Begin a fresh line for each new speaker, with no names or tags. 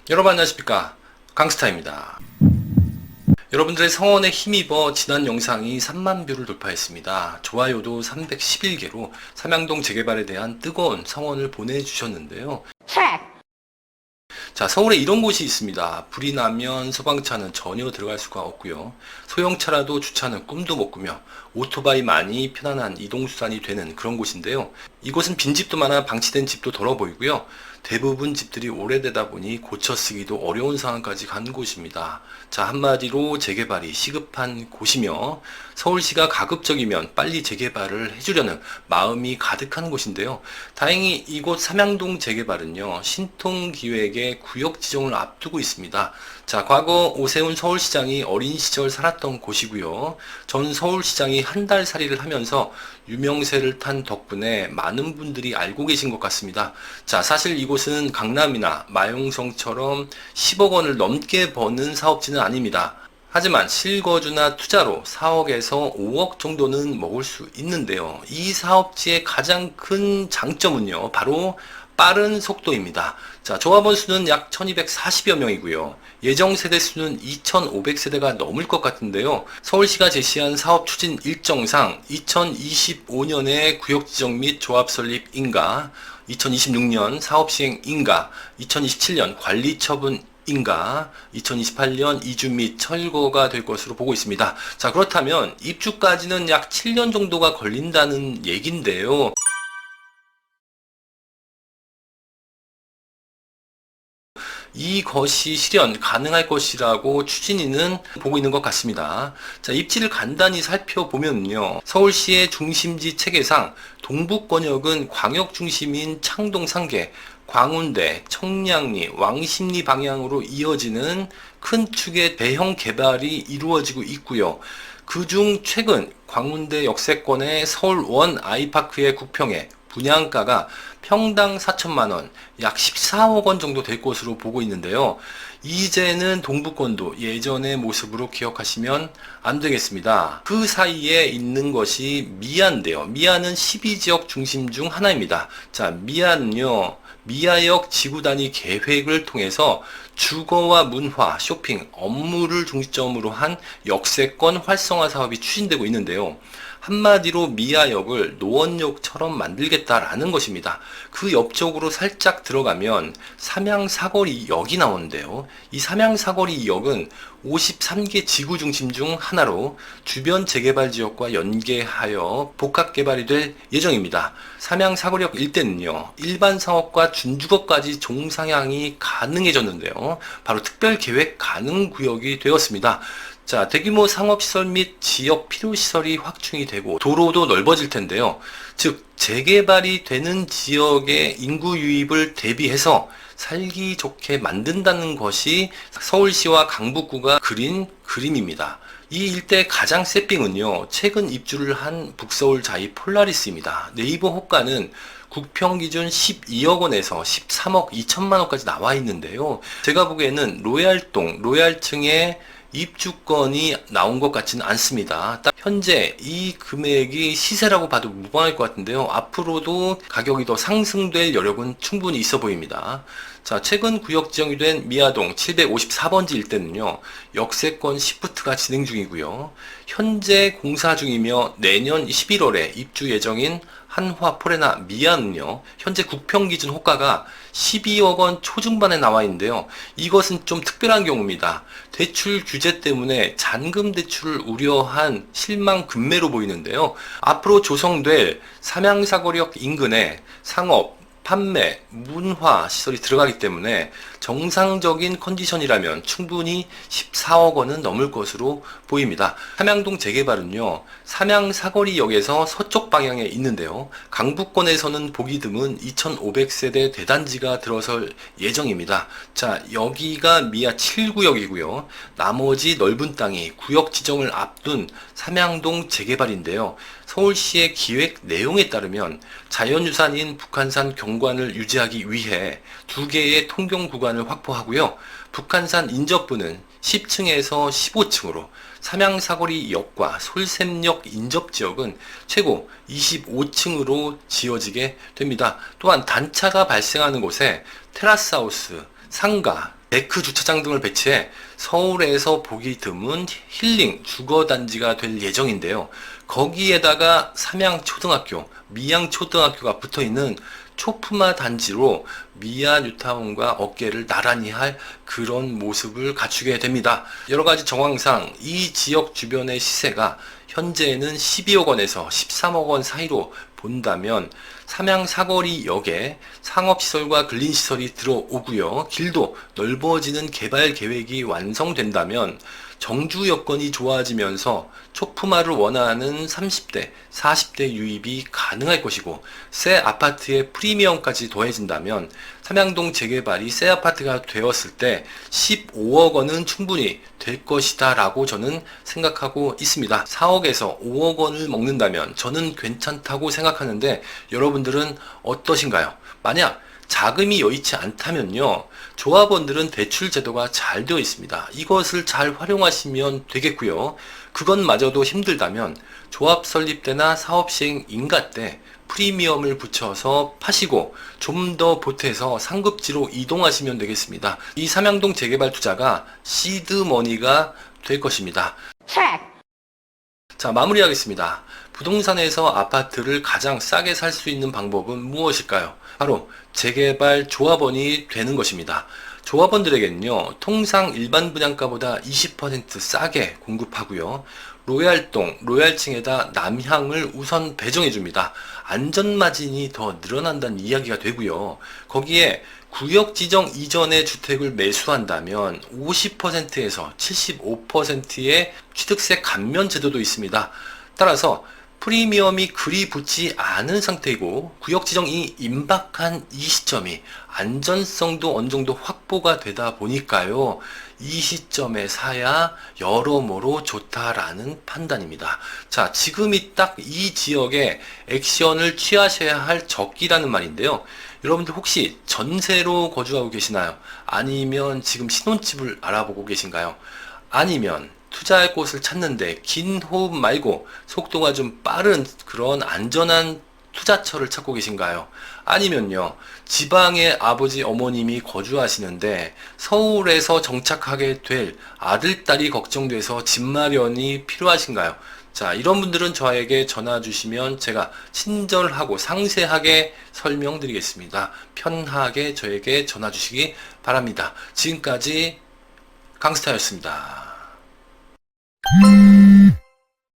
여러분 안녕하십니까, 강스타입니다. 여러분들의 성원에 힘입어 지난 영상이 3만 뷰를 돌파했습니다. 좋아요도 311개로 삼양동 재개발에 대한 뜨거운 성원을 보내주셨는데요. 자, 서울에 이런 곳이 있습니다. 불이 나면 소방차는 전혀 들어갈 수가 없고요. 소형차라도 주차는 꿈도 못 꾸며 오토바이만이 편안한 이동수단이 되는 그런 곳인데요. 이곳은 빈집도 많아 방치된 집도 덜어 보이고요. 대부분 집들이 오래되다 보니 고쳐 쓰기도 어려운 상황까지 간 곳입니다. 자, 한마디로 재개발이 시급한 곳이며 서울시가 가급적이면 빨리 재개발을 해주려는 마음이 가득한 곳인데요. 다행히 이곳 삼양동 재개발은요, 신통기획의 구역 지정을 앞두고 있습니다. 자, 과거 오세훈 서울시장이 어린 시절 살았던 곳이고요. 전 서울시장이 한 달 살이를 하면서 유명세를 탄 덕분에 많은 분들이 알고 계신 것 같습니다. 자, 사실 이곳은 강남이나 마용성처럼 10억 원을 넘게 버는 사업지는 아닙니다. 하지만 실거주나 투자로 4억에서 5억 정도는 먹을 수 있는데요. 이 사업지의 가장 큰 장점은요, 바로 빠른 속도입니다. 자, 조합원 수는 약 1240여 명이고요. 예정 세대 수는 2500세대가 넘을 것 같은데요. 서울시가 제시한 사업 추진 일정상 2025년에 구역 지정 및 조합 설립 인가, 2026년 사업 시행 인가, 2027년 관리 처분 인가, 2028년 이주 및 철거가 될 것으로 보고 있습니다. 자, 그렇다면 입주까지는 약 7년 정도가 걸린다는 얘긴데요. 이것이 실현 가능할 것이라고 추진위는 보고 있는 것 같습니다. 자, 입지를 간단히 살펴보면요. 서울시의 중심지 체계상 동북권역은 광역 중심인 창동 상계, 광운대, 청량리, 왕십리 방향으로 이어지는 큰 축의 대형 개발이 이루어지고 있고요. 그중 최근 광운대 역세권의 서울원 아이파크의 국평에 분양가가 평당 4천만 원, 약 14억 원 정도 될 것으로 보고 있는데요. 이제는 동북권도 예전의 모습으로 기억하시면 안 되겠습니다. 그 사이에 있는 것이 미아인데요. 미아는 12지역 중심 중 하나입니다. 자, 미아는요, 미아역 지구 단위 계획을 통해서 주거와 문화, 쇼핑, 업무를 중점으로 한 역세권 활성화 사업이 추진되고 있는데요. 한마디로 미아역을 노원역처럼 만들겠다라는 것입니다. 그 옆쪽으로 살짝 들어가면 삼양사거리역이 나오는데요. 이 삼양사거리역은 53개 지구 중심 중 하나로 주변 재개발 지역과 연계하여 복합 개발이 될 예정입니다. 삼양사거리역 일대는요, 일반 상업과 준주거까지 종상향이 가능해졌는데요. 바로 특별계획 가능 구역이 되었습니다. 자, 대규모 상업시설 및 지역 필요시설이 확충이 되고 도로도 넓어질 텐데요. 즉, 재개발이 되는 지역의 인구 유입을 대비해서 살기 좋게 만든다는 것이 서울시와 강북구가 그린 그림입니다. 이 일대 가장 세빙은요, 최근 입주를 한 북서울 자이 폴라리스입니다. 네이버 호가는 국평 기준 12억 원에서 13억 2천만 원까지 나와 있는데요. 제가 보기에는 로얄동, 로얄층의 입주권이 나온 것 같지는 않습니다. 딱 현재 이 금액이 시세라고 봐도 무방할 것 같은데요. 앞으로도 가격이 더 상승될 여력은 충분히 있어 보입니다. 자, 최근 구역 지정이 된 미아동 754번지 일대는요, 역세권 시프트가 진행 중이고요. 현재 공사 중이며 내년 11월에 입주 예정인 한화 포레나 미아는요, 현재 국평 기준 호가가 12억 원 초중반에 나와 있는데요. 이것은 좀 특별한 경우입니다. 대출 규제 때문에 잔금 대출을 우려한 실망 급매로 보이는데요. 앞으로 조성될 삼양사거리역 인근에 상업, 판매, 문화 시설이 들어가기 때문에 정상적인 컨디션이라면 충분히 14억 원은 넘을 것으로 보입니다. 삼양동 재개발은요, 삼양사거리역에서 서쪽 방향에 있는데요. 강북권에서는 보기 드문 2,500세대 대단지가 들어설 예정입니다. 자, 여기가 미아 7구역이고요. 나머지 넓은 땅이 구역 지정을 앞둔 삼양동 재개발인데요. 서울시의 기획 내용에 따르면 자연유산인 북한산 경관을 유지하기 위해 2개의 통경 구간을 확보하고요. 북한산 인접부는 10층에서 15층으로, 삼양사거리역과 솔샘역 인접지역은 최고 25층으로 지어지게 됩니다. 또한 단차가 발생하는 곳에 테라스하우스, 상가, 데크 주차장 등을 배치해 서울에서 보기 드문 힐링 주거단지가 될 예정인데요. 거기에다가 삼양초등학교, 미양초등학교가 붙어있는 초품화 단지로 미아 뉴타운과 어깨를 나란히 할 그런 모습을 갖추게 됩니다. 여러 가지 정황상 이 지역 주변의 시세가 현재는 12억 원에서 13억 원 사이로 본다면 삼양 사거리역에 상업시설과 근린시설이 들어오고요. 길도 넓어지는 개발 계획이 완성된다면 정주 여건이 좋아지면서 초품화를 원하는 30대, 40대 유입이 가능할 것이고 새 아파트의 프리미엄까지 더해진다면 삼양동 재개발이 새 아파트가 되었을 때 15억 원은 충분히 될 것이다 라고 저는 생각하고 있습니다. 4억에서 5억 원을 먹는다면 저는 괜찮다고 생각하는데 여러분들은 어떠신가요? 만약 자금이 여의치 않다면요, 조합원들은 대출 제도가 잘 되어 있습니다. 이것을 잘 활용하시면 되겠고요. 그것마저도 힘들다면 조합 설립 때나 사업 시행 인가 때 프리미엄을 붙여서 파시고 좀 더 보태서 상급지로 이동하시면 되겠습니다. 이 삼양동 재개발 투자가 시드머니가 될 것입니다. 자, 마무리하겠습니다. 부동산에서 아파트를 가장 싸게 살 수 있는 방법은 무엇일까요? 바로 재개발 조합원이 되는 것입니다. 조합원들에게는요, 통상 일반 분양가보다 20% 싸게 공급하고요. 로얄동, 로얄층에다 남향을 우선 배정해 줍니다. 안전마진이 더 늘어난다는 이야기가 되고요. 거기에 구역 지정 이전의 주택을 매수한다면 50%에서 75%의 취득세 감면 제도도 있습니다. 따라서 프리미엄이 그리 붙지 않은 상태이고 구역 지정이 임박한 이 시점이 안전성도 어느 정도 확보가 되다 보니까요, 이 시점에 사야 여러모로 좋다라는 판단입니다. 자, 지금이 딱 이 지역에 액션을 취하셔야 할 적기라는 말인데요. 여러분들 혹시 전세로 거주하고 계시나요? 아니면 지금 신혼집을 알아보고 계신가요? 아니면 투자할 곳을 찾는데 긴 호흡 말고 속도가 좀 빠른 그런 안전한 투자처를 찾고 계신가요? 아니면요, 지방에 아버지 어머님이 거주하시는데 서울에서 정착하게 될 아들, 딸이 걱정돼서 집 마련이 필요하신가요? 자, 이런 분들은 저에게 전화 주시면 제가 친절하고 상세하게 설명드리겠습니다. 편하게 저에게 전화 주시기 바랍니다. 지금까지 강스타였습니다.